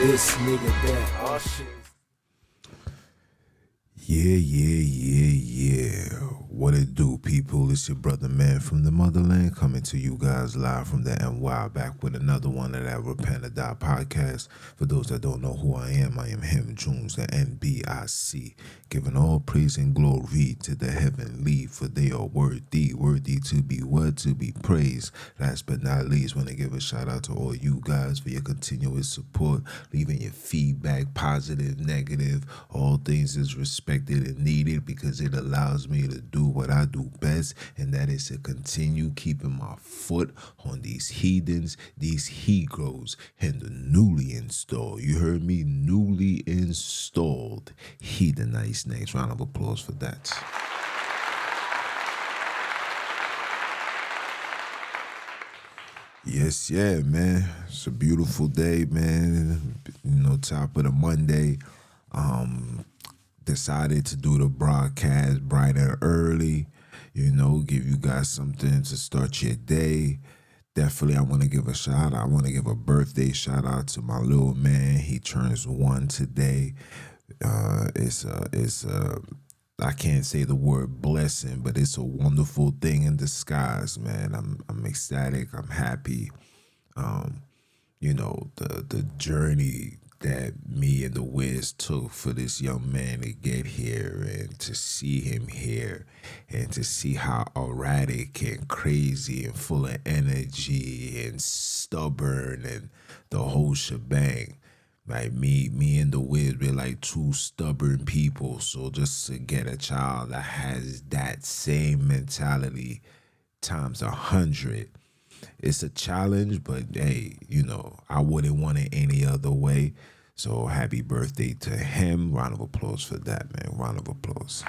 this nigga that. Oh shit. Yeah. What it do, people? It's your brother, man, from the motherland, coming to you guys live from the NY, back with another one of that Repent or Die podcast. For those that don't know who I am him, Junns The NBIC, giving all praise and glory to the heavenly, for they are worthy to be what? To be praised. Last but not least, want to give a shout out to all you guys for your continuous support, leaving your feedback, positive, negative, all things is respected and needed, because it allows me to do what I do best, and that is to continue keeping my foot on these heathens, these Hebrews, and the newly installed. You heard me? Newly installed heathenites. Next round of applause for that. Yes, yeah, man. It's a beautiful day, man. Top of the Monday. Decided to do the broadcast bright and early, give you guys something to start your day. Definitely, I want to give a shout out. I want to give a birthday shout out to my little man. He turns 1 today. It's I can't say the word blessing, but it's a wonderful thing in disguise, man. I'm ecstatic. I'm happy. The journey that me and the Wiz took for this young man to get here, and to see him here, and to see how erratic and crazy and full of energy and stubborn and the whole shebang. Like me and the Wiz, we're like two stubborn people. So just to get a child that has that same mentality times 100, it's a challenge, but hey, I wouldn't want it any other way. So happy birthday to him. Round of applause for that, man. Round of applause.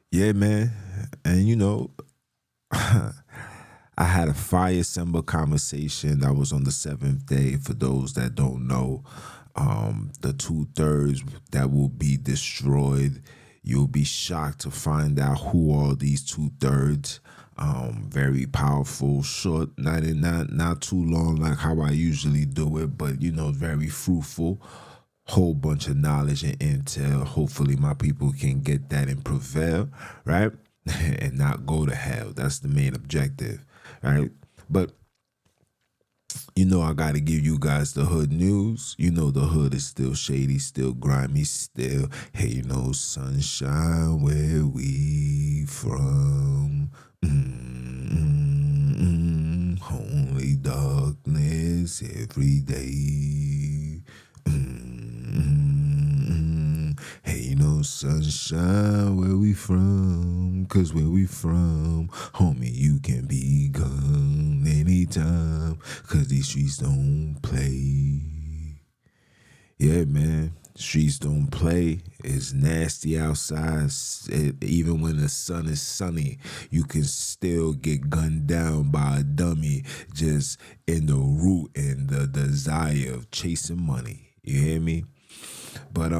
Yeah, man. And I had a fire December conversation that was on the 7th day. For those that don't know, the 2/3 that will be destroyed. You'll be shocked to find out who are these 2/3. Very powerful, short, not too long like how I usually do it, but very fruitful. Whole bunch of knowledge and intel. Hopefully my people can get that and prevail, right? And not go to hell. That's the main objective, right? But I gotta give you guys the hood news. The hood is still shady, still grimy, still. Hey, sunshine where we from. Only darkness every day. Hey, sunshine where we from. 'Cause where we from, homie, you can be gone anytime. 'Cause these streets don't play. Yeah, man. Streets don't play. It's nasty outside. Even when the sun is sunny, you can still get gunned down by a dummy just in the root and the desire of chasing money. You hear me? But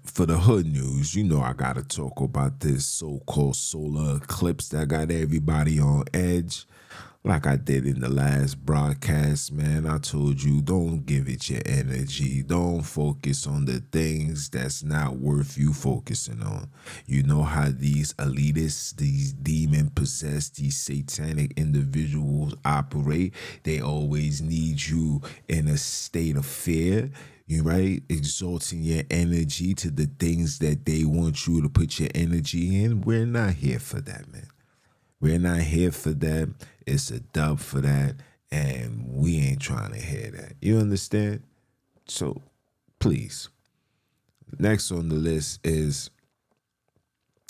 for the hood news, I gotta talk about this so-called solar eclipse that got everybody on edge. Like I did in the last broadcast, man, I told you, don't give it your energy. Don't focus on the things that's not worth you focusing on. You know how these elitists, these demon-possessed, these satanic individuals operate. They always need you in a state of fear. You right? Exalting your energy to the things that they want you to put your energy in. We're not here for that, man. We're not here for that. It's a dub for that, and we ain't trying to hear that. You understand? So, please. Next on the list is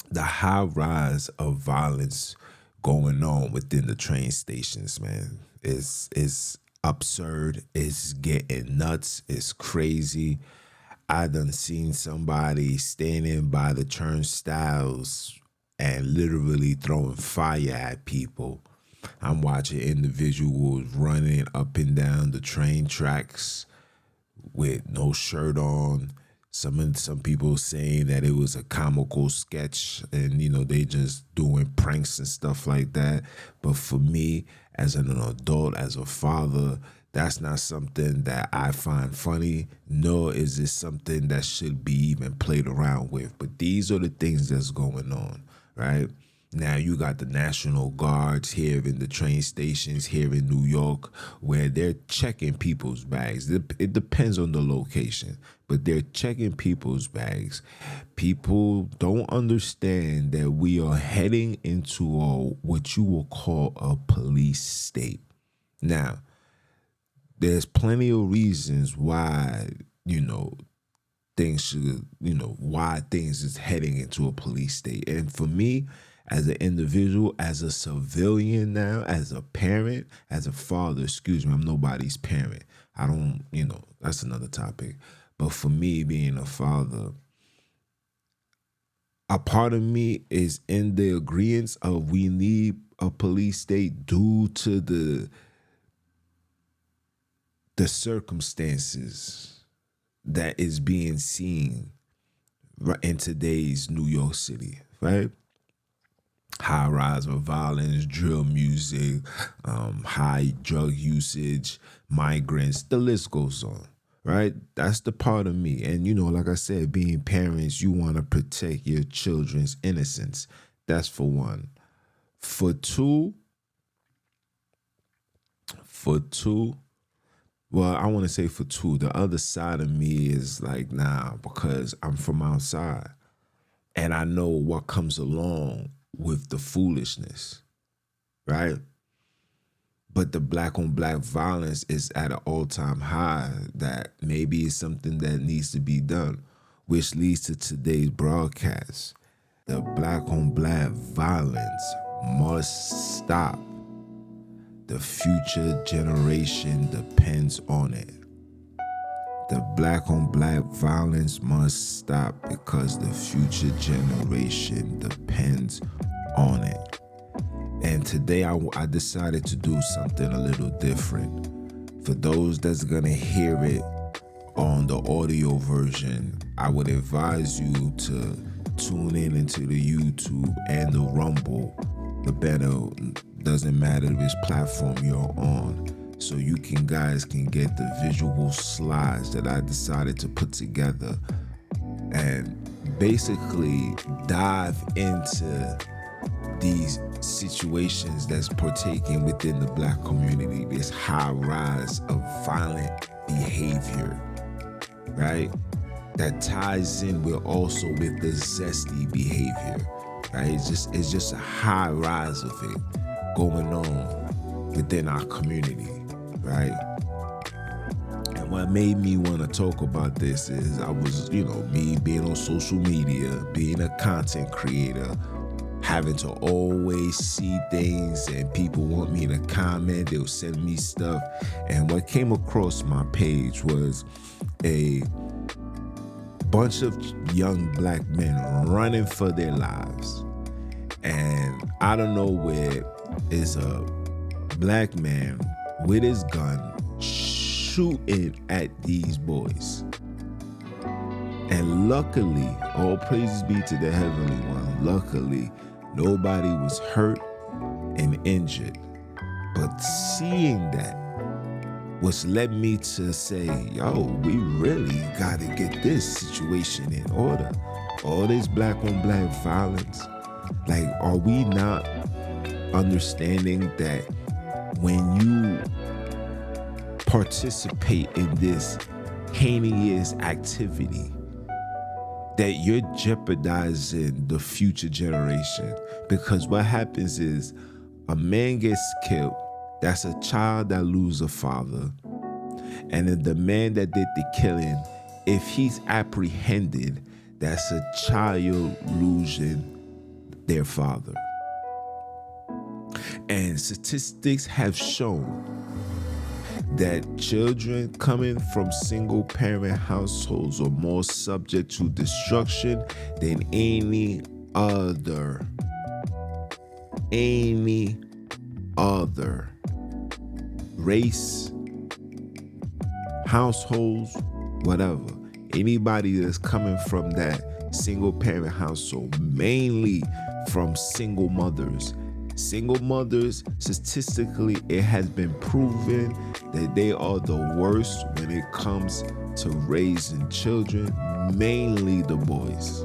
the high rise of violence going on within the train stations, man. It's absurd. It's getting nuts. It's crazy. I done seen somebody standing by the turnstiles and literally throwing fire at people. I'm watching individuals running up and down the train tracks with no shirt on, Some people saying that it was a comical sketch and they just doing pranks and stuff like that. But for me, as an adult, as a father, that's not something that I find funny, nor is it something that should be even played around with. But these are the things that's going on, right? Now you got the National Guards here in the train stations here in New York where they're checking people's bags. It depends on the location, but they're checking people's bags. People don't understand that we are heading into what you will call a police state. Now, there's plenty of reasons why, things should, why things is heading into a police state. And for me, as an individual, as a civilian now, as a parent, as a father, I'm nobody's parent. I don't, that's another topic. But for me, being a father, a part of me is in the agreement of we need a police state due to the circumstances that is being seen in today's New York City, right? High rise of violence, drill music, high drug usage, migrants, the list goes on, right? That's the part of me. And, like I said, being parents, you want to protect your children's innocence. That's for one. For two, well, I want to say for two, the other side of me is like, nah, because I'm from outside and I know what comes along with the foolishness, right? But the black-on-black violence is at an all-time high that maybe is something that needs to be done, which leads to today's broadcast. The black-on-black violence must stop. The future generation depends on it. The black-on-black violence must stop because the future generation depends on it. And today I decided to do something a little different. For those that's gonna hear it on the audio version, I would advise you to tune in into the YouTube and the Rumble. The better, doesn't matter which platform you're on. So you guys can get the visual slides that I decided to put together and basically dive into these situations that's partaking within the black community, this high rise of violent behavior, right? That ties in with the zesty behavior, right? It's just a high rise of it going on within our community, right? And what made me want to talk about this is I was, me being on social media, being a content creator, having to always see things and people want me to comment, they'll send me stuff. And what came across my page was a bunch of young black men running for their lives. And out of nowhere is a black man with his gun shooting at these boys. And luckily, all praises be to the Heavenly One, luckily, nobody was hurt and injured. But seeing that was led me to say, yo, we really got to get this situation in order. All this black-on-black violence, like, are we not understanding that when you participate in this heinous activity, that you're jeopardizing the future generation? Because what happens is a man gets killed, that's a child that loses a father, and then the man that did the killing, if he's apprehended, that's a child losing their father. And statistics have shown that children coming from single parent households are more subject to destruction than any other race, households, whatever. Anybody that's coming from that single parent household, mainly from single mothers. Single mothers, statistically, it has been proven that they are the worst when it comes to raising children, mainly the boys.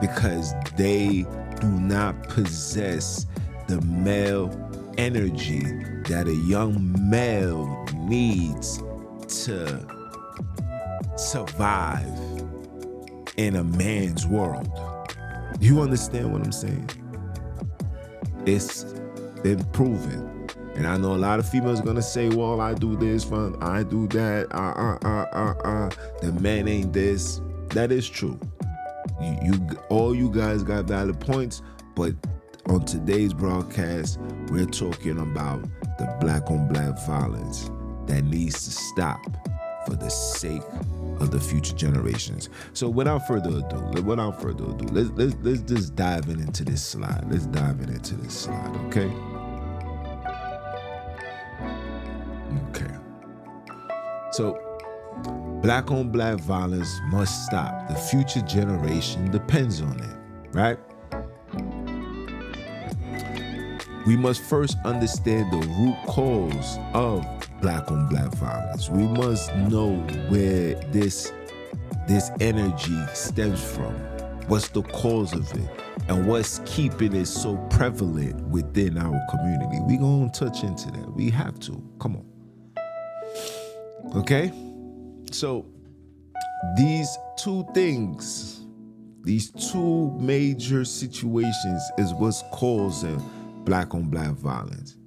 Because they do not possess the male energy that a young male needs to survive in a man's world. You understand what I'm saying? It's been proven. And I know a lot of females are gonna say, well, I do this, I do that, the man ain't this. That is true. All you guys got valid points, but on today's broadcast, we're talking about the black-on-black violence that needs to stop for the sake of the future generations. So without further ado, let's just dive into this slide. Let's dive into this slide, okay? Okay. So, black-on-black violence must stop. The future generation depends on it, right? We must first understand the root cause of black-on-black violence. We must know where this energy stems from. What's the cause of it? And what's keeping it so prevalent within our community? We gonna touch into that. We have to. Come on. Okay? So, these two things, these two major situations is what's causing black-on-black violence.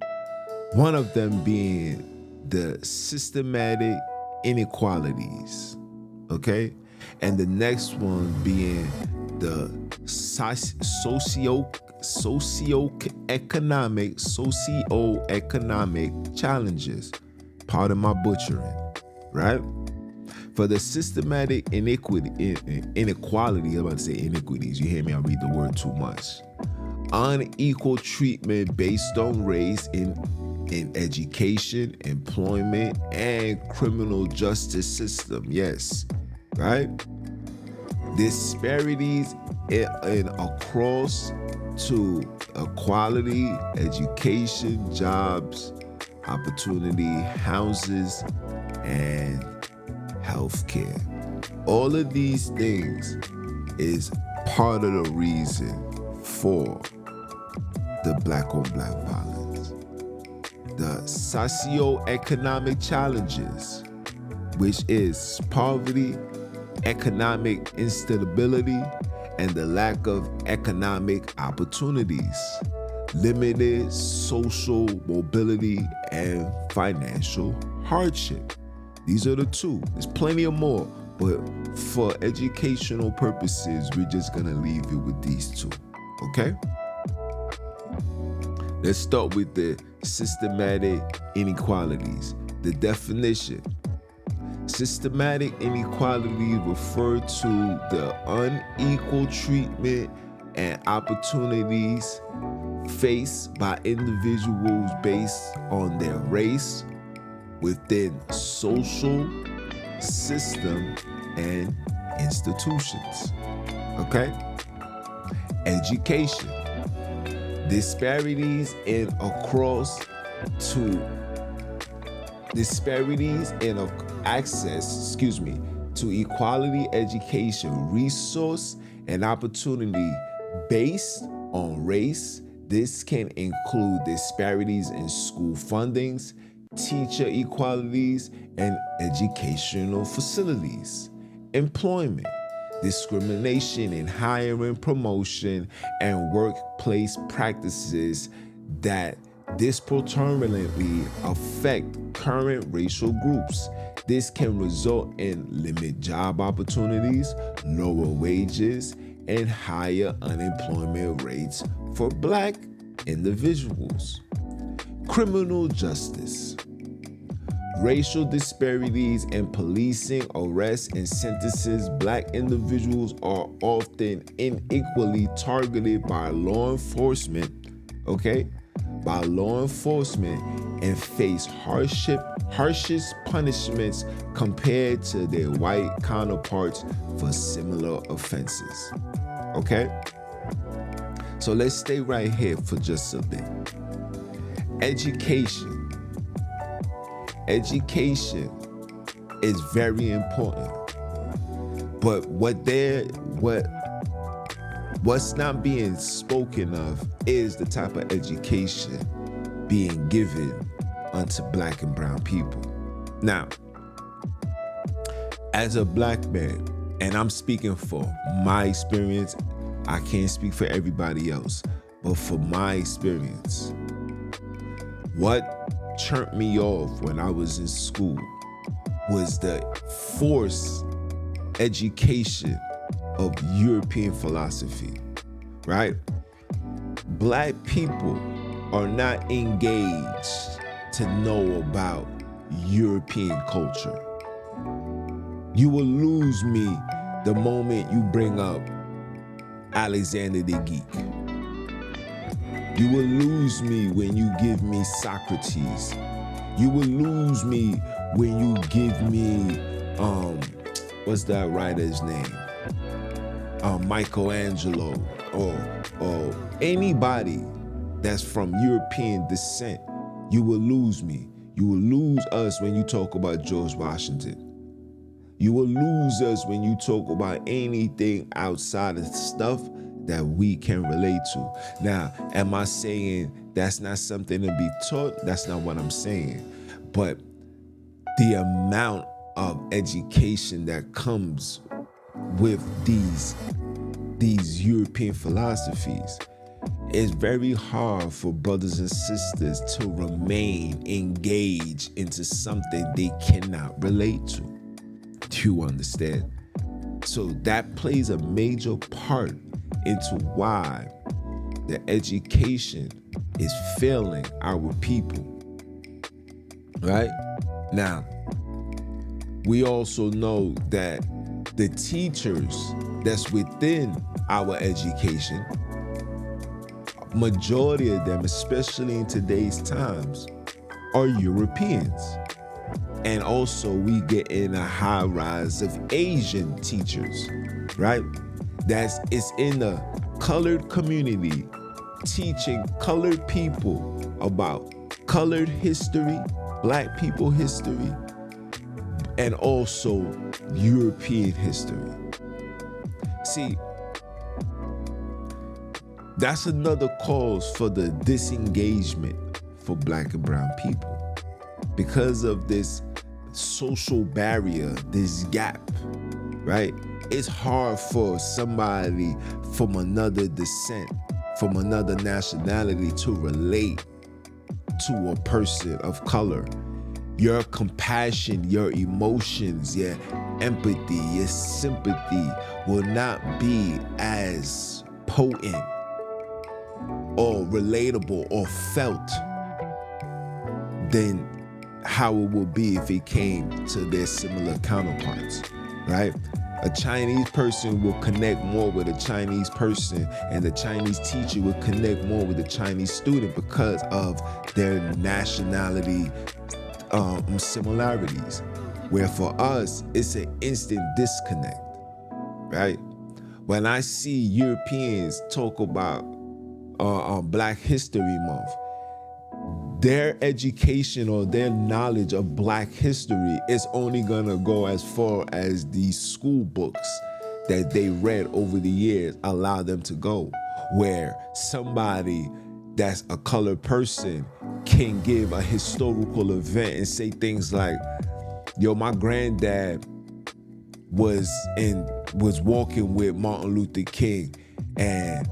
One of them being the systematic inequalities, okay? And the next one being the socioeconomic challenges. Pardon my butchering, right? For the systematic inequality, I'm about to say iniquities. You hear me? I read the word too much. Unequal treatment based on race in education, employment, and criminal justice system. Yes, right? Disparities in across to equality, education, jobs, opportunity, houses, and healthcare. All of these things is part of the reason for the black-on-black violence. The socioeconomic challenges, which is poverty, economic instability, and the lack of economic opportunities, limited social mobility, and financial hardship. These are the two. There's plenty of more, but for educational purposes, we're just gonna leave you with these two, okay? Let's start with the systematic inequalities. The definition. Systematic inequality refer to the unequal treatment and opportunities faced by individuals based on their race within social system and institutions. Okay? Education. Disparities in access to equality education, resource, and opportunity based on race. This can include disparities in school fundings, teacher equalities, and educational facilities. Employment. Discrimination in hiring, promotion, and workplace practices that disproportionately affect current racial groups. This can result in limited job opportunities, lower wages, and higher unemployment rates for Black individuals. Criminal justice. Racial disparities in policing, arrests, and sentences. Black individuals are often unequally targeted by law enforcement, okay, by law enforcement and face harshest punishments compared to their white counterparts for similar offenses. Okay? So let's stay right here for just a bit. Education. Education is very important. But what's not being spoken of is the type of education being given unto black and brown people. Now, as a black man, and I'm speaking for my experience, I can't speak for everybody else, but for my experience, what turned me off when I was in school was the forced education of European philosophy, right? Black people are not engaged to know about European culture. You will lose me the moment you bring up Alexander the Geek. You will lose me when you give me Socrates. You will lose me when you give me, what's that writer's name? Michelangelo, or anybody that's from European descent. You will lose me. You will lose us when you talk about George Washington. You will lose us when you talk about anything outside of stuff that we can relate to. Now, am I saying that's not something to be taught? That's not what I'm saying. But the amount of education that comes with these European philosophies, it's very hard for brothers and sisters to remain engaged into something they cannot relate to. Do you understand? So that plays a major part into why the education is failing our people. Right? Now, we also know that the teachers that's within our education, majority of them, especially in today's times, are Europeans. And also we get in a high rise of Asian teachers, right? It's in the colored community, teaching colored people about colored history, black people history, and also European history. See, that's another cause for the disengagement for black and brown people. Because of this social barrier, this gap, right? It's hard for somebody from another descent, from another nationality to relate to a person of color. Your compassion, your emotions, your empathy, your sympathy will not be as potent or relatable or felt than how it would be if it came to their similar counterparts, right? A Chinese person will connect more with a Chinese person, and the Chinese teacher will connect more with the Chinese student because of their nationality similarities. Where for us, it's an instant disconnect, right? When I see Europeans talk about Black History Month, their education or their knowledge of Black history is only gonna go as far as the school books that they read over the years allow them to go, where somebody that's a colored person can give a historical event and say things like, yo, my granddad was walking with Martin Luther King and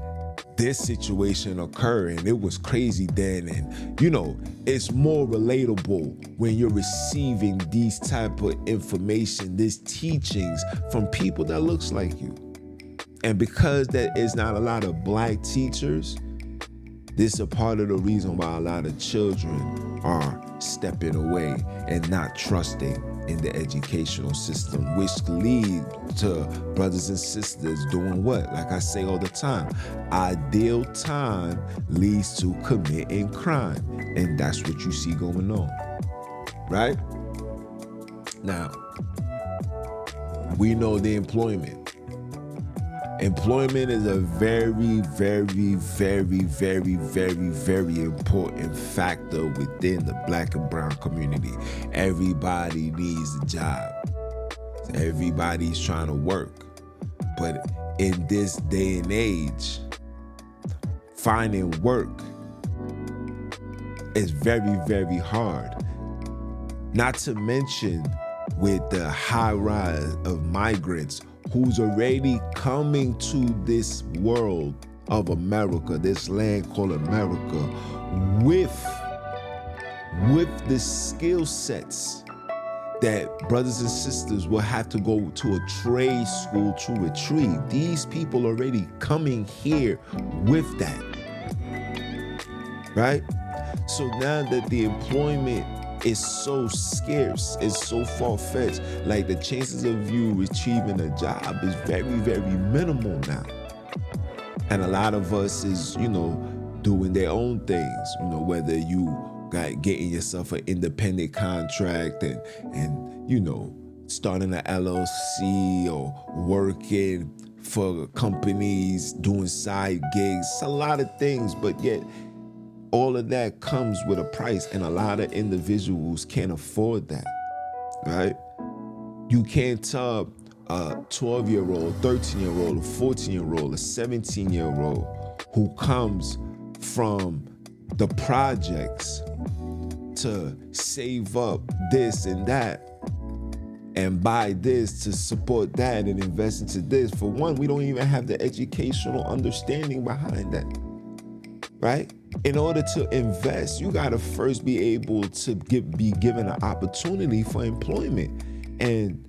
this situation occurred and it was crazy then. And you know, it's more relatable when you're receiving these type of information, these teachings from people that looks like you. And because there is not a lot of Black teachers, this is a part of the reason why a lot of children are stepping away and not trusting in the educational system, which lead to brothers and sisters doing what? Like I say all the time, ideal time leads to committing crime. And that's what you see going on, right? Now, we know the employment. Employment is a very, very, very, very, very, very important factor within the Black and brown community. Everybody needs a job. Everybody's trying to work. But in this day and age, finding work is very, very hard. Not to mention with the high rise of migrants who's already coming to this world of America, this land called America, with the skill sets that brothers and sisters will have to go to a trade school to retrieve. These people already coming here with that, right? So now that the employment is so scarce, it's so far-fetched, like the chances of you retrieving a job is very, very minimal now. And a lot of us is, doing their own things, whether you got getting yourself an independent contract and starting an LLC or working for companies, doing side gigs, a lot of things, but yet all of that comes with a price, and a lot of individuals can't afford that, right? You can't tell a 12-year-old, 13-year-old, a 14-year-old, a 17-year-old who comes from the projects to save up this and that and buy this to support that and invest into this. For one, we don't even have the educational understanding behind that, right? In order to invest, you gotta first be able to be given an opportunity for employment. And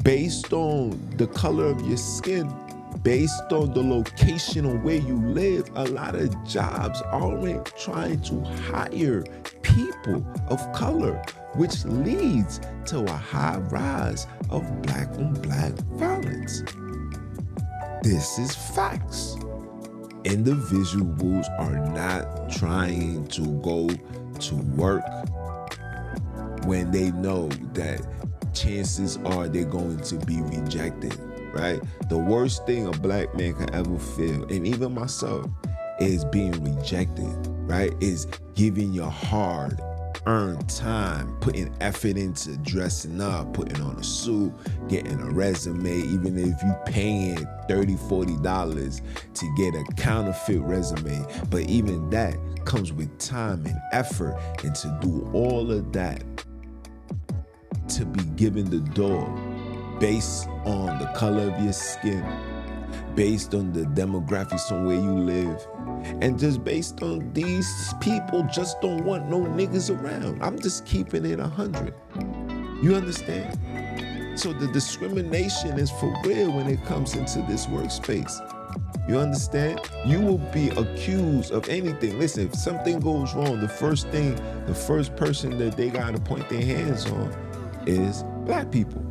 based on the color of your skin, based on the location of where you live, a lot of jobs aren't trying to hire people of color, which leads to a high rise of Black-on-Black violence. This is facts. Individuals are not trying to go to work when they know that chances are they're going to be rejected, right? The worst thing a Black man can ever feel, and even myself, is being rejected, right? Is giving your hard-earned time, putting effort into dressing up, putting on a suit, getting a resume, even if you paying $30, $40 to get a counterfeit resume. But even that comes with time and effort, and to do all of that, to be given the door based on the color of your skin, based on the demographics on where you live, and just based on these people just don't want no niggas around. I'm just keeping it 100. You understand? So the discrimination is for real when it comes into this workspace. You understand? You will be accused of anything. Listen, if something goes wrong, the first person that they gotta point their hands on is Black people.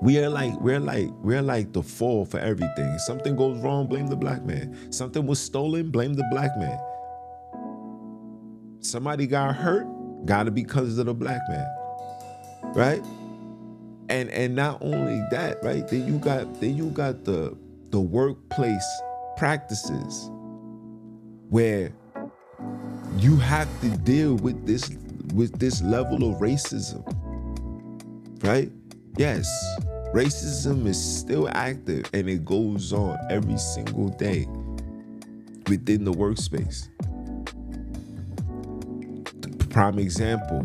We're like the fall for everything. If something goes wrong, blame the Black man. Something was stolen, blame the Black man. Somebody got hurt, gotta be because of the Black man, right? And not only that, right? Then you got the workplace practices where you have to deal with this level of racism, right? Yes, racism is still active and it goes on every single day within the workspace. Prime example,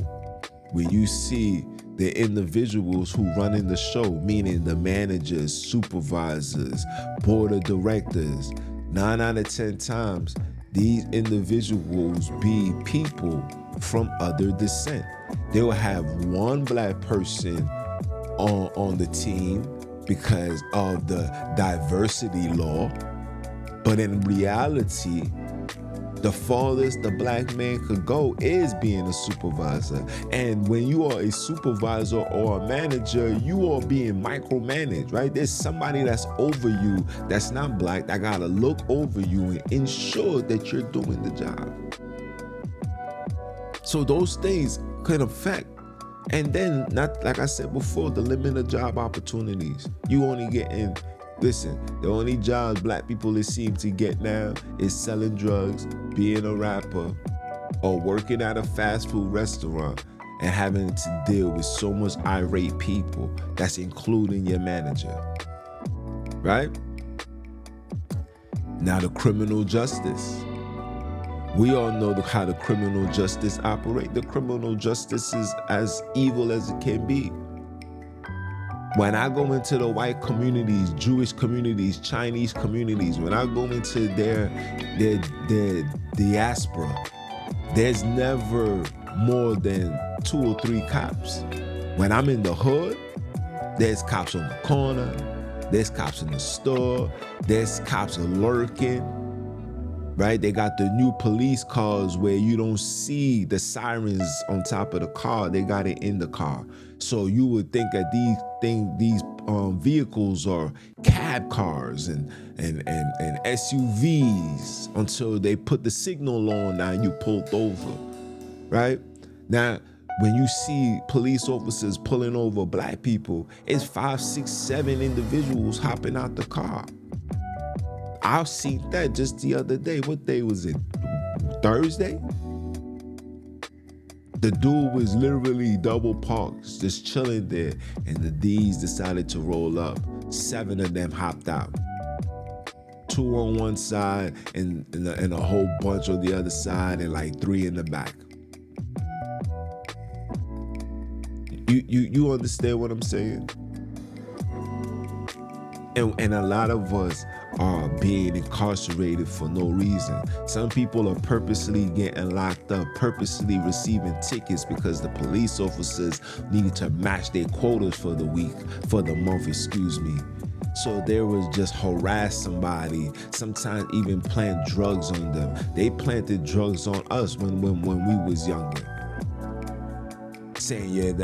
where you see the individuals who run in the show, meaning the managers, supervisors, board of directors, 9 out of 10 times, these individuals be people from other descent. They will have one Black person on the team because of the diversity law, but in reality, The farthest the black man could go is being a supervisor. And when you are a supervisor or a manager, you are being micromanaged, right? There's somebody that's over you that's not black that gotta look over you and ensure that you're doing the job. So those things could affect. And then, not like I said before, the limit of job opportunities. You only getting, listen, the only jobs black people seem to get now is selling drugs, being a rapper, or working at a fast food restaurant and having to deal with so much irate people. That's including your manager, right? Now the criminal justice. We all know how the criminal justice operate. The criminal justice is as evil as it can be. When I go into the white communities, Jewish communities, Chinese communities, when I go into their diaspora, there's never more than 2 or 3 cops. When I'm in the hood, there's cops on the corner, there's cops in the store, there's cops lurking. Right? They got the new police cars where you don't see the sirens on top of the car. They got it in the car. So you would think that these vehicles are cab cars and SUVs until they put the signal on now and you pulled over. Right? Now, when you see police officers pulling over black people, it's 5, 6, 7 individuals hopping out the car. I seen that just the other day. What day was it? Thursday? The dude was literally double parked, just chilling there, and the D's decided to roll up. 7 of them hopped out. 2 on one side and a whole bunch on the other side, and like 3 in the back. You understand what I'm saying? And a lot of us are being incarcerated for no reason. Some people are purposely getting locked up, purposely receiving tickets because the police officers needed to match their quotas for the week, for the month, excuse me. So there was just harass somebody, sometimes even plant drugs on them. They planted drugs on us when we was younger. Saying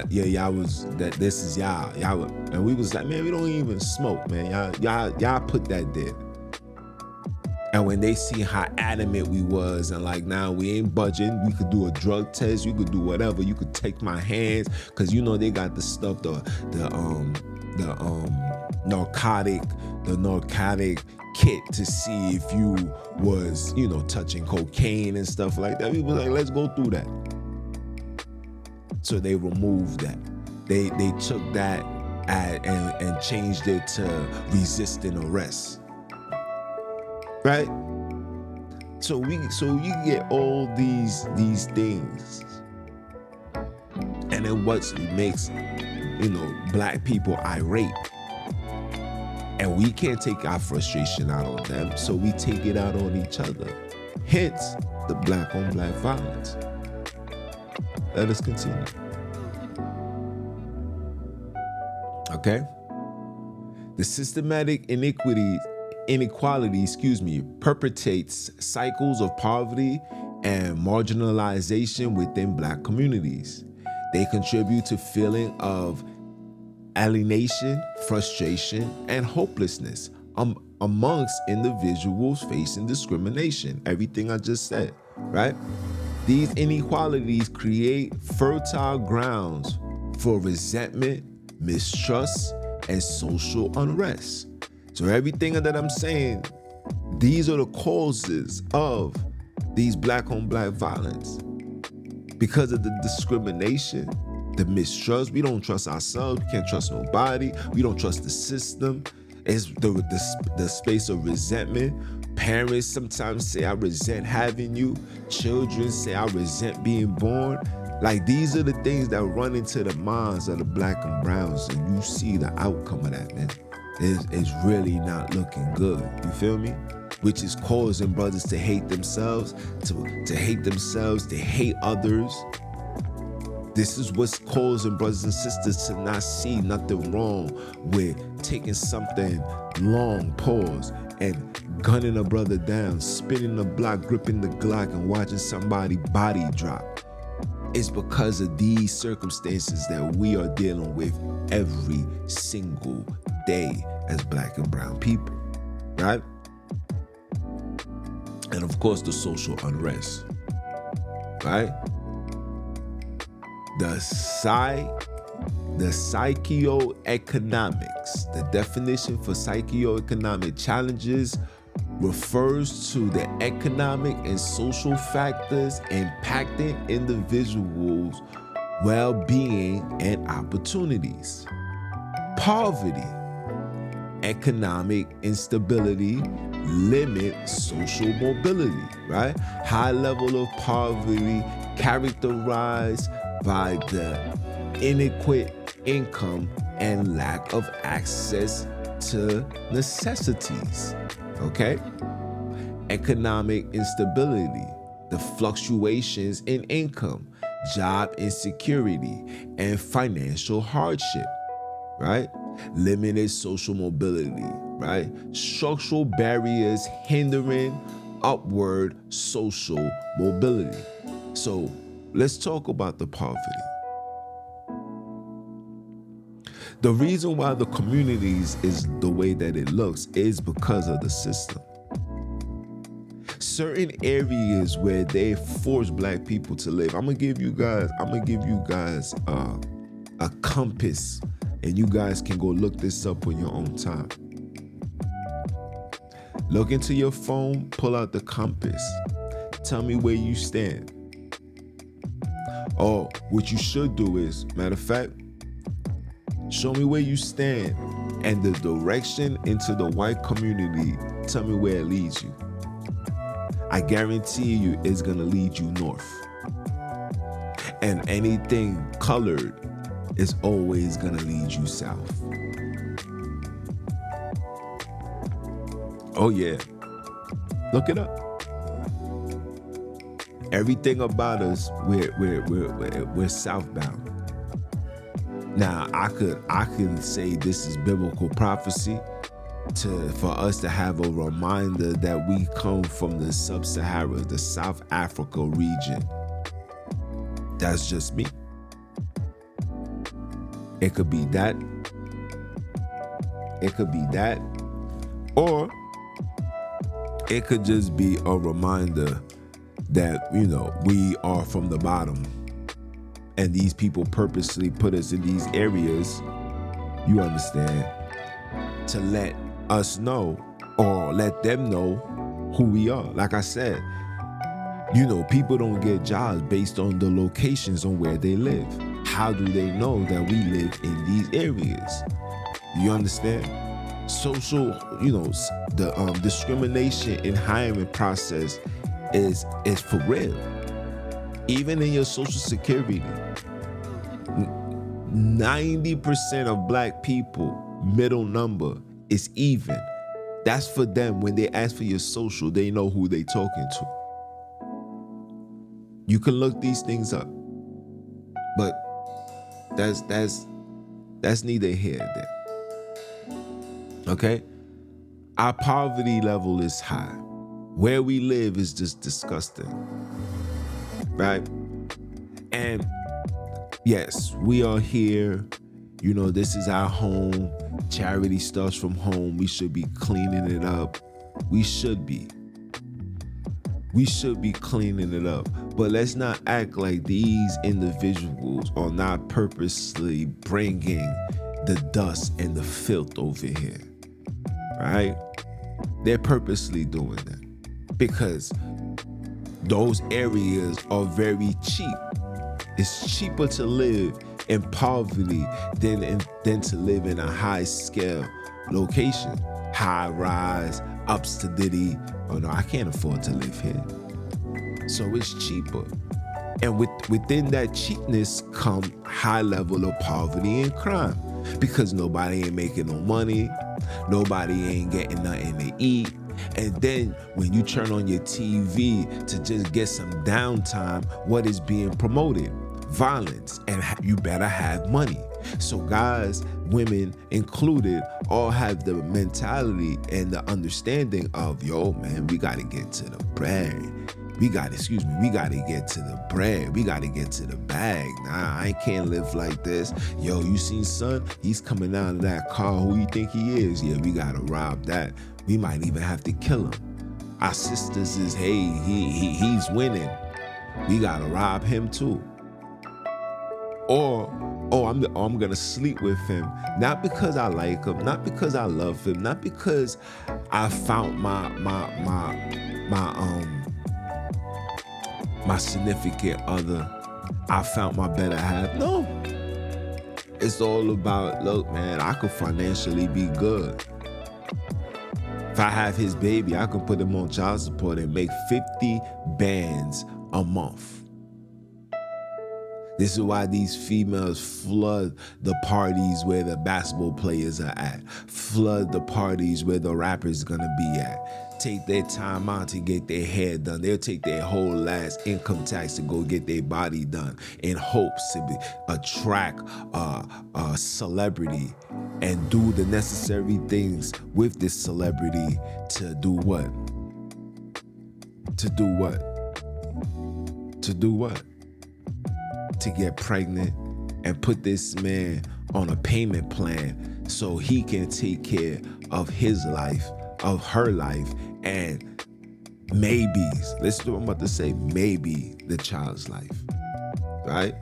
this is y'all, and we was like, man, we don't even smoke, man. Y'all put that there. And when they see how adamant we was, and like now we ain't budging, we could do a drug test, you could do whatever, you could take my hands, cause you know they got the stuff, the narcotic kit to see if you was, touching cocaine and stuff like that. We was like, let's go through that. So they removed that. They took that and changed it to resisting arrest. Right? So you get all these things. And then what makes, black people irate. And we can't take our frustration out on them, so we take it out on each other. Hence, the black on black violence. Let us continue. Okay? The systematic inequality, perpetuates cycles of poverty and marginalization within black communities. They contribute to feeling of alienation, frustration, and hopelessness amongst individuals facing discrimination. Everything I just said, right? These inequalities create fertile grounds for resentment, mistrust, and social unrest. So everything that I'm saying, these are the causes of these black on black violence. Because of the discrimination, the mistrust, we don't trust ourselves, we can't trust nobody, we don't trust the system. It's the space of resentment. Parents sometimes say, I resent having you. Children say, I resent being born. Like, these are the things that run into the minds of the black and browns, and you see the outcome of that, man. It's really not looking good. You feel me? Which is causing brothers to hate themselves, to hate others. This is what's causing brothers and sisters to not see nothing wrong with taking something long pause and gunning a brother down, spinning the block, gripping the Glock, and watching somebody body drop. It's because of these circumstances that we are dealing with every single day as Black and brown people, right? And of course, the social unrest, right? The socioeconomics, the definition for socioeconomic challenges refers to the economic and social factors impacting individuals' well-being and opportunities. Poverty, economic instability limit social mobility, right? High level of poverty characterized by the inadequate income and lack of access to necessities, okay? Economic instability, the fluctuations in income, job insecurity, and financial hardship, right? Limited social mobility, right? Structural barriers hindering upward social mobility. So let's talk about the poverty. The reason why the communities is the way that it looks is because of the system. Certain areas where they force Black people to live. I'm gonna give you guys a compass, and you guys can go look this up on your own time. Look into your phone, pull out the compass. Tell me where you stand. Oh, what you should do is, matter of fact, show me where you stand and the direction into the white community. Tell me where it leads you. I guarantee you it's gonna lead you north. And anything colored is always gonna lead you south. Oh yeah, look it up. Everything about us, we're southbound. Now, I could say this is biblical prophecy for us to have a reminder that we come from the sub-Sahara, the South Africa region. That's just me. It could be that. It could be that. Or it could just be a reminder that, you know, we are from the bottom. And these people purposely put us in these areas, you understand, to let us know or let them know who we are. Like I said, you know, people don't get jobs based on the locations on where they live. How do they know that we live in these areas? You understand? Social, you know, the discrimination in hiring process is for real. Even in your Social Security, 90% of Black people, middle number, is even. That's for them. When they ask for your social, they know who they talking to. You can look these things up, but that's neither here nor there. Okay? Our poverty level is high. Where we live is just disgusting. Right? And yes, we are here. You know, this is our home. Charity starts from home. We should be cleaning it up. We should be cleaning it up. But let's not act like these individuals are not purposely bringing the dust and the filth over here. Right? They're purposely doing that because those areas are very cheap. It's cheaper to live in poverty than to live in a high scale location. High rise, upstandity. Oh no, I can't afford to live here. So it's cheaper. And within that cheapness come high level of poverty and crime. Because nobody ain't making no money. Nobody ain't getting nothing to eat. And then when you turn on your TV to just get some downtime, what is being promoted? Violence. And you better have money. So guys, women included, all have the mentality and the understanding of, yo, man, we got to get to the bread. We got to get to the bread. We got to get to the bag. Nah, I can't live like this. Yo, you seen son? He's coming out of that car. Who you think he is? Yeah, we got to rob that. We might even have to kill him. Our sisters is, hey, he's winning. We got to rob him too. Or, I'm gonna sleep with him, not because I like him, not because I love him, not because I found my significant other, I found my better half. No, it's all about, look, man, I could financially be good. If I have his baby, I could put him on child support and make 50 bands a month. This is why these females flood the parties where the basketball players are at, flood the parties where the rappers gonna be at, take their time out to get their hair done. They'll take their whole last income tax to go get their body done in hopes to attract a celebrity and do the necessary things with this celebrity to do what? To do what? To do what? To get pregnant and put this man on a payment plan so he can take care of his life, of her life, and maybe, listen to what I'm about to say, maybe the child's life, right?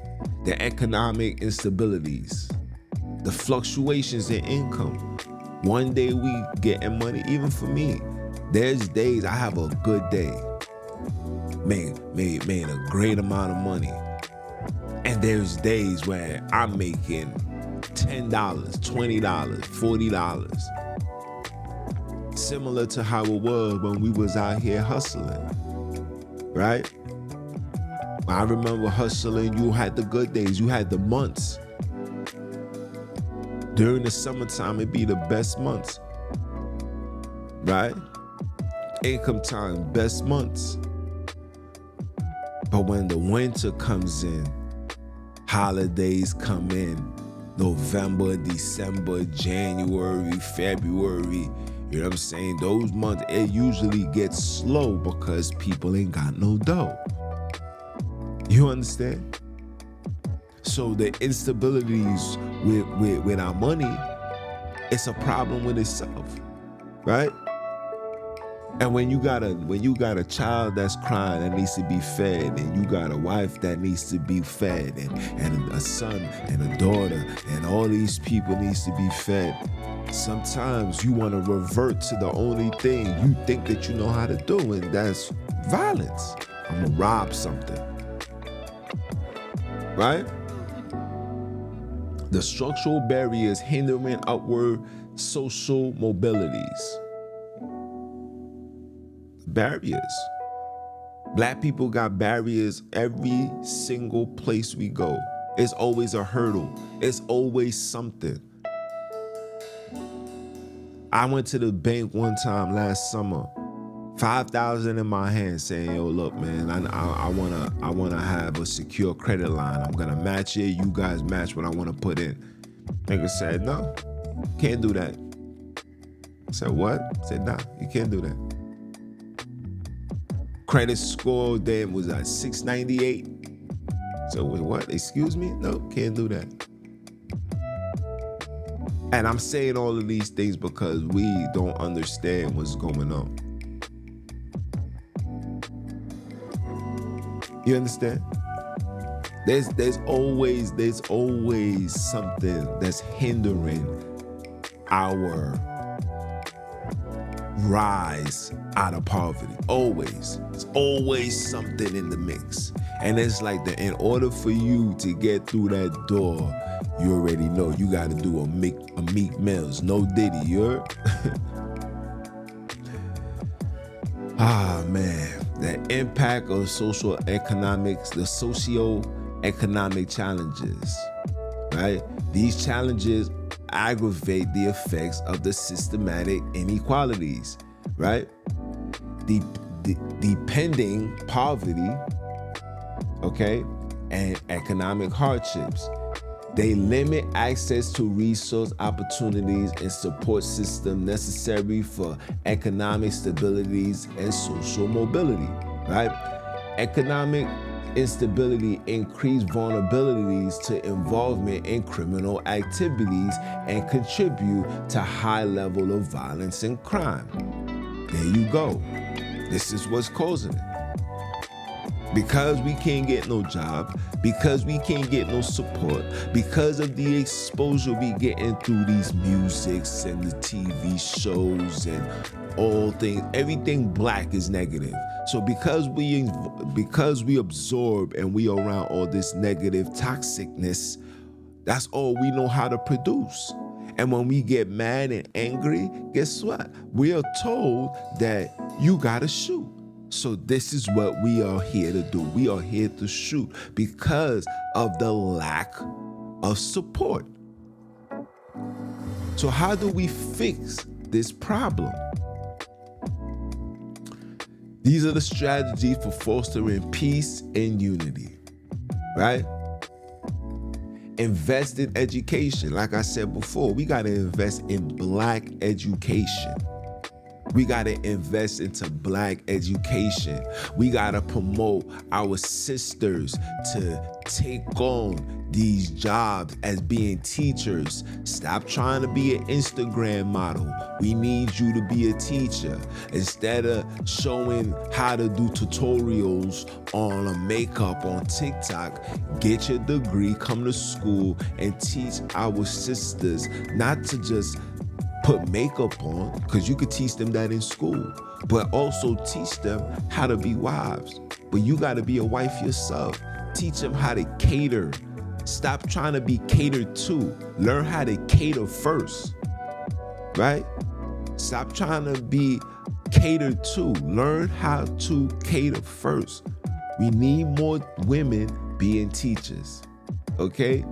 The economic instabilities, the fluctuations in income. One day we getting money, even for me, there's days I have a good day, made a great amount of money. And there's days where I'm making $10, $20, $40. Similar to how it was when we was out here hustling, right? I remember hustling, you had the good days, you had the months. During the summertime, it'd be the best months, right? Income time, best months. But when the winter comes in, holidays come in, November, December, January, February, you know what I'm saying? Those months, it usually gets slow because people ain't got no dough. You understand? So the instabilities with our money, it's a problem with itself, right? And when you got a child that's crying that needs to be fed, and you got a wife that needs to be fed, and a son and a daughter, and all these people needs to be fed, sometimes you want to revert to the only thing you think that you know how to do, and that's violence. I'm gonna rob something, right? The structural barriers hindering upward social mobilities. Barriers. Black people got barriers every single place we go. It's always a hurdle. It's always something. I went to the bank one time last summer, $5,000 in my hand, saying, yo, look, man, I wanna have a secure credit line. I'm gonna match it. You guys match what I wanna put in. Nigga said, no, can't do that. I said, what? I said, nah, you can't do that. Credit score then was at 698. So what? Excuse me? No, can't do that. And I'm saying all of these things because we don't understand what's going on. You understand? There's always something that's hindering our rise out of poverty. Always. It's always something in the mix. And it's like in order for you to get through that door, you already know you got to do a Meek Mills, no Diddy, you heard? Man, the impact of socioeconomics, the socioeconomic challenges, right? These challenges aggravate the effects of the systematic inequalities, right? Depending poverty, okay, and economic hardships. They limit access to resource opportunities and support system necessary for economic stabilities and social mobility, right? Economic instability increased vulnerabilities to involvement in criminal activities and contribute to high level of violence and crime. There you go. This is what's causing it. Because we can't get no job, because we can't get no support, because of the exposure we getting through these musics and the TV shows and all things, everything black is negative. So because we absorb and we around all this negative toxicness, that's all we know how to produce. And when we get mad and angry, guess what? We are told that you gotta shoot. So this is what we are here to do. We are here to shoot because of the lack of support. So how do we fix this problem? These are the strategies for fostering peace and unity, right? Invest in education. Like I said before, we got to invest in black education. We got to invest into black education. We got to promote our sisters to take on these jobs as being teachers. Stop trying to be an Instagram model. We need you to be a teacher. Instead of showing how to do tutorials on a makeup on TikTok, get your degree, come to school and teach our sisters not to just put makeup on, because you could teach them that in school, but also teach them how to be wives. But you got to be a wife yourself. Teach them how to cater. Stop trying to be catered to. Learn how to cater first, right? Stop trying to be catered to. Learn how to cater first. We need more women being teachers, okay?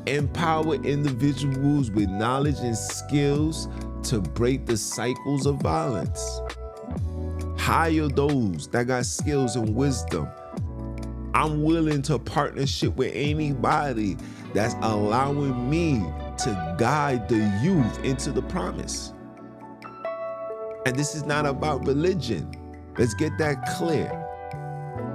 Empower individuals with knowledge and skills to break the cycles of violence. Hire those that got skills and wisdom. I'm willing to partnership with anybody that's allowing me to guide the youth into the promise. And this is not about religion. Let's get that clear.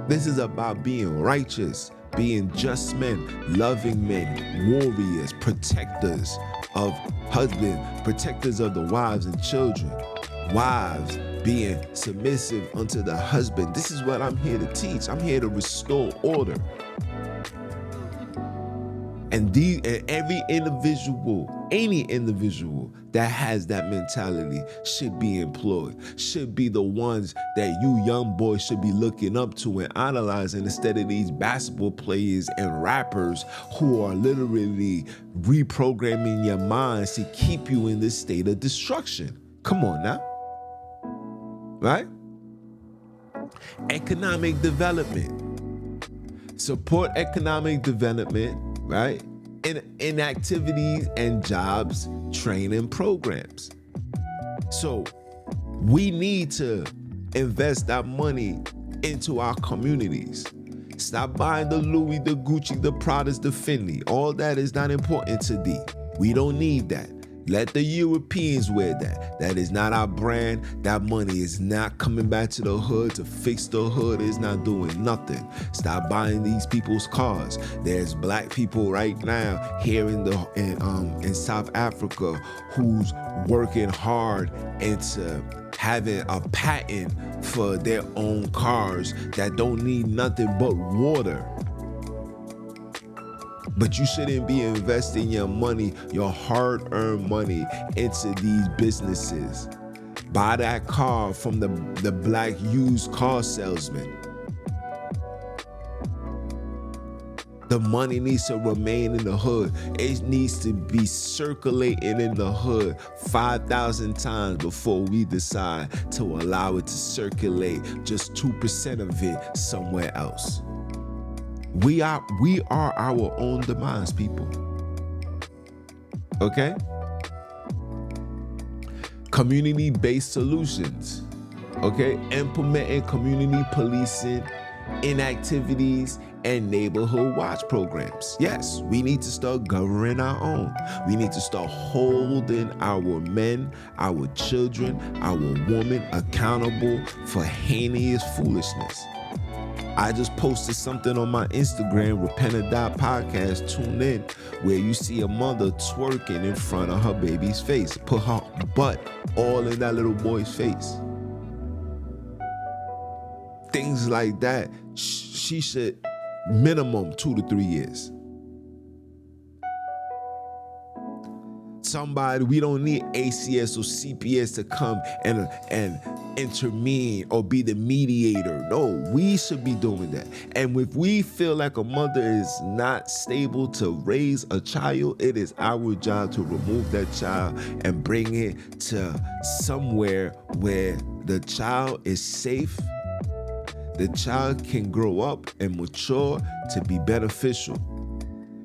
This is about being righteous, being just men, loving men, warriors, protectors of husbands, protectors of the wives and children, wives being submissive unto the husband. This is what I'm here to teach. I'm here to restore order. And every individual, any individual that has that mentality should be employed, should be the ones that you young boys should be looking up to and idolizing, instead of these basketball players and rappers who are literally reprogramming your minds to keep you in this state of destruction. Come on now, right? Economic development. Support economic development, right? In activities and jobs training programs. So we need to invest that money into our communities. Stop buying the Louis, the Gucci, the Pradas, the Fendi. All that is not important to thee. We don't need that. Let the Europeans wear that. That is not our brand. That money is not coming back to the hood to fix the hood. It's not doing nothing. Stop buying these people's cars. There's black people right now here in South Africa who's working hard into having a patent for their own cars that don't need nothing but water. But you shouldn't be investing your money, your hard-earned money, into these businesses. Buy that car from the black used car salesman. The money needs to remain in the hood. It needs to be circulating in the hood 5,000 times before we decide to allow it to circulate just 2% of it somewhere else. We are our own demise, people. Okay? Community-based solutions. Okay? Implementing community policing, inactivities, and neighborhood watch programs. Yes, we need to start governing our own. We need to start holding our men, our children, our women accountable for heinous foolishness. I just posted something on my Instagram, Repent or Die Podcast, tune in, where you see a mother twerking in front of her baby's face, put her butt all in that little boy's face. Things like that, she should minimum 2 to 3 years. Somebody, we don't need ACS or CPS to come and intervene or be the mediator. No, we should be doing that. And if we feel like a mother is not stable to raise a child, it is our job to remove that child and bring it to somewhere where the child is safe. The child can grow up and mature to be beneficial.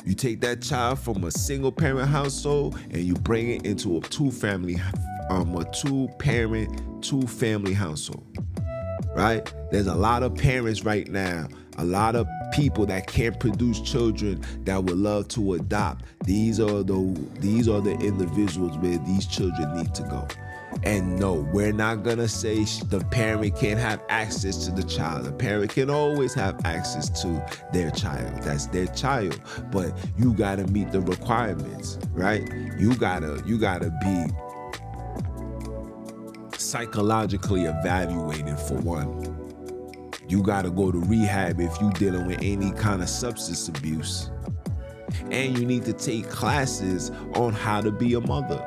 You take that child from a single parent household and you bring it into a two-family household, right? There's a lot of parents right now, a lot of people that can't produce children that would love to adopt. These are the individuals where these children need to go. And no, we're not gonna say the parent can't have access to the child. The parent can always have access to their child. That's their child. But you gotta meet the requirements, right? You gotta be psychologically evaluated for one. You gotta go to rehab if you dealing with any kind of substance abuse. And you need to take classes on how to be a mother.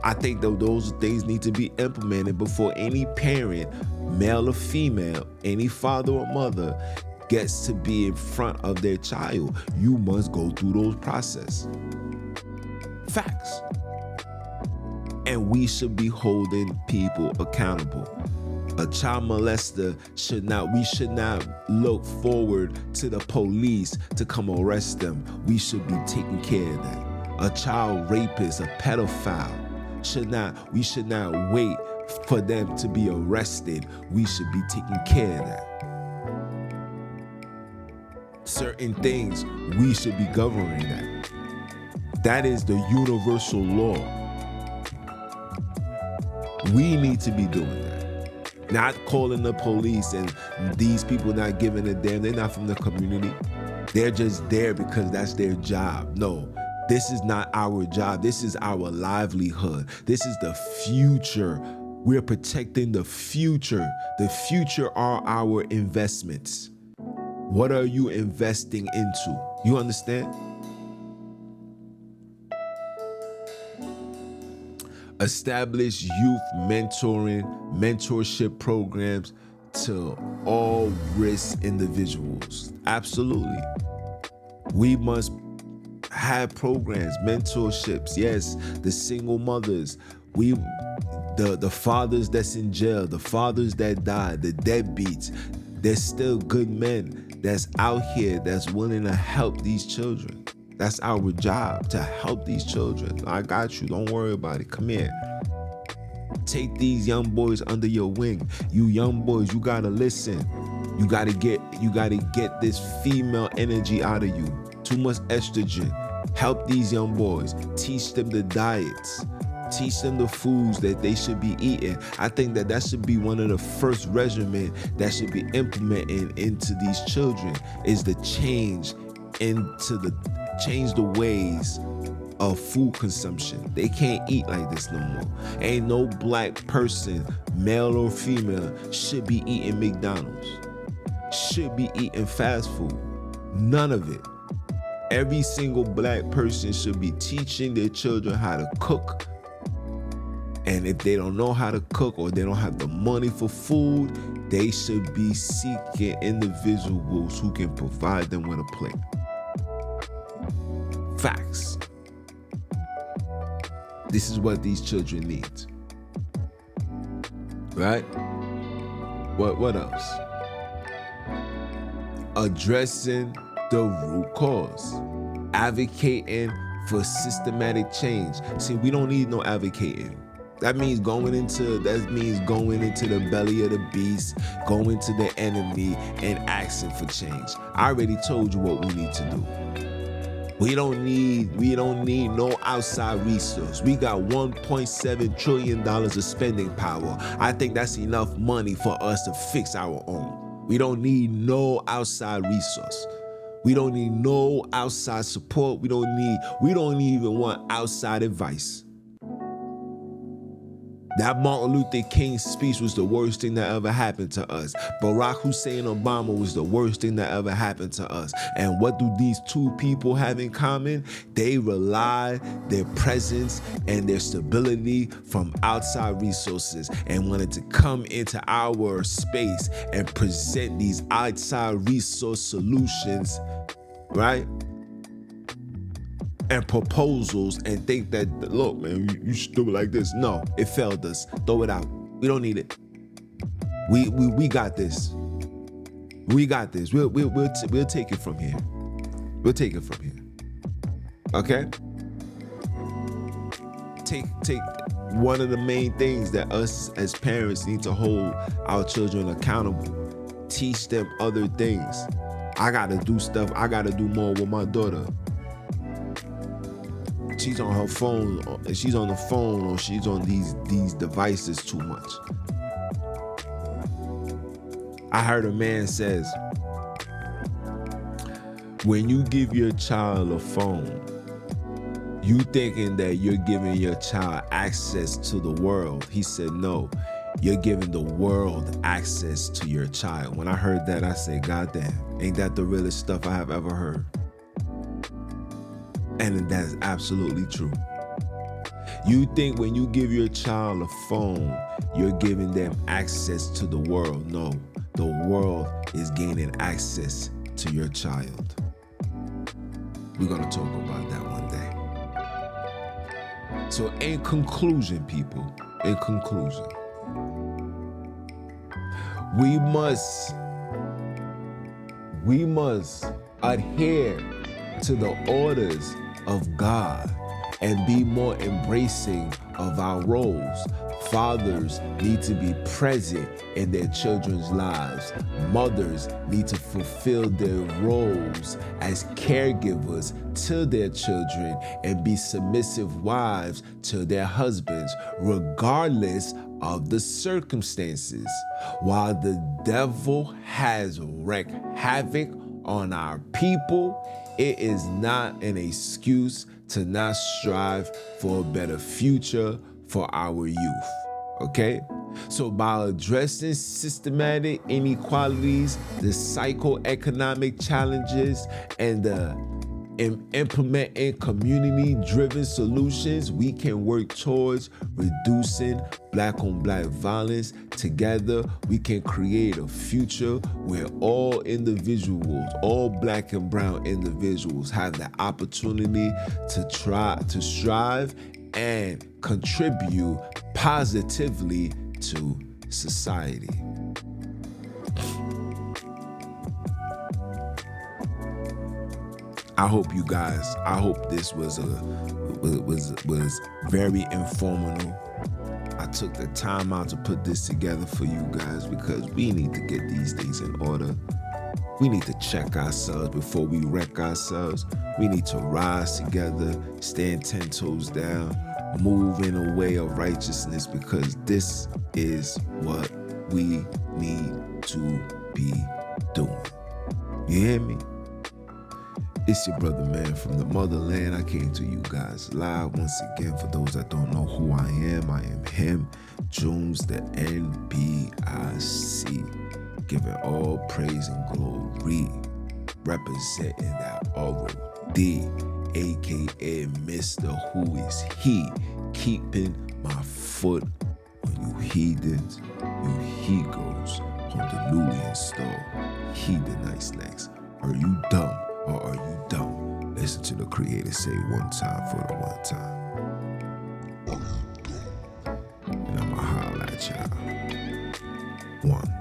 I think that those things need to be implemented before any parent, male or female, any father or mother gets to be in front of their child. You must go through those processes. Facts. And we should be holding people accountable. A child molester we should not look forward to the police to come arrest them. We should be taking care of that. A child rapist, a pedophile, we should not wait for them to be arrested. We should be taking care of that. Certain things, we should be governing that. That is the universal law. We need to be doing that. Not calling the police and these people not giving a damn. They're not from the community. They're just there because that's their job. No. This is not our job. This is our livelihood. This is the future. We're protecting the future. The future are our investments. What are you investing into? You understand? Establish youth mentorship programs to all risk individuals. Absolutely. We must have programs, mentorships. Yes, the single mothers, the fathers that's in jail, the fathers that died, the deadbeats. There's still good men that's out here that's willing to help these children. That's our job, to help these children. I got you. Don't worry about it. Come here. Take these young boys under your wing. You young boys, you gotta listen. You gotta get this female energy out of you. Too much estrogen. Help these young boys. Teach them the diets. Teach them the foods that they should be eating. I think that should be one of the first regimen that should be implemented into these children, is the change the ways of food consumption. They can't eat like this no more. Ain't no black person, male or female, should be eating McDonald's. Should be eating fast food. None of it. Every single black person should be teaching their children how to cook. And if they don't know how to cook or they don't have the money for food, they should be seeking individuals who can provide them with a plate. Facts. This is what these children need. Right? What else? Addressing the root cause. Advocating for systematic change. See, we don't need no advocating. That means going into the belly of the beast, going to the enemy and asking for change. I already told you what we need to do. We don't need no outside resource. We got $1.7 trillion of spending power. I think that's enough money for us to fix our own. We don't need no outside resource. We don't need no outside support. We don't even want outside advice. That Martin Luther King speech was the worst thing that ever happened to us. Barack Hussein Obama was the worst thing that ever happened to us. And what do these two people have in common? They rely their presence and their stability from outside resources and wanted to come into our space and present these outside resource solutions, right? And proposals and think that, look, man, you should do it like this. No, it failed us. Throw it out. We don't need it. We got this. We got this. We'll take it from here. We'll take it from here. Okay? Take one of the main things that us as parents need to hold our children accountable. Teach them other things. I gotta do stuff. I gotta do more with my daughter. She's on her phone, she's on the phone, or she's on these devices too much. I heard a man says, when you give your child a phone, you thinking that you're giving your child access to the world. He said, no, you're giving the world access to your child. When I heard that, I said, God damn, ain't that the realest stuff I have ever heard? And that's absolutely true. You think when you give your child a phone, you're giving them access to the world. No, the world is gaining access to your child. We're gonna talk about that one day. So in conclusion, people, we must adhere to the orders of God and be more embracing of our roles. Fathers need to be present in their children's lives. Mothers need to fulfill their roles as caregivers to their children and be submissive wives to their husbands, regardless of the circumstances. While the devil has wreaked havoc on our people, it is not an excuse to not strive for a better future for our youth, okay? So by addressing systematic inequalities, the psychoeconomic challenges, and implementing community-driven solutions, we can work towards reducing Black-on-Black violence. Together, we can create a future where all individuals, all Black and brown individuals, have the opportunity to strive and contribute positively to society. I hope this was very informative. I took the time out to put this together for you guys because we need to get these things in order. We need to check ourselves before we wreck ourselves. We need to rise together, stand 10 toes down, move in a way of righteousness, because this is what we need to be doing. You hear me? It's your brother, man, from the motherland. I came to you guys live once again. For those that don't know who I am him, Junns The NBIC, giving all praise and glory, representing that ROD, aka Mr. Who Is He, keeping my foot on you heathens, you he-goes, on the newly installed heathen nice legs. Are you dumb? Or are you dumb? Listen to the Creator say one time for the one time. And I'ma holler at y'all. One.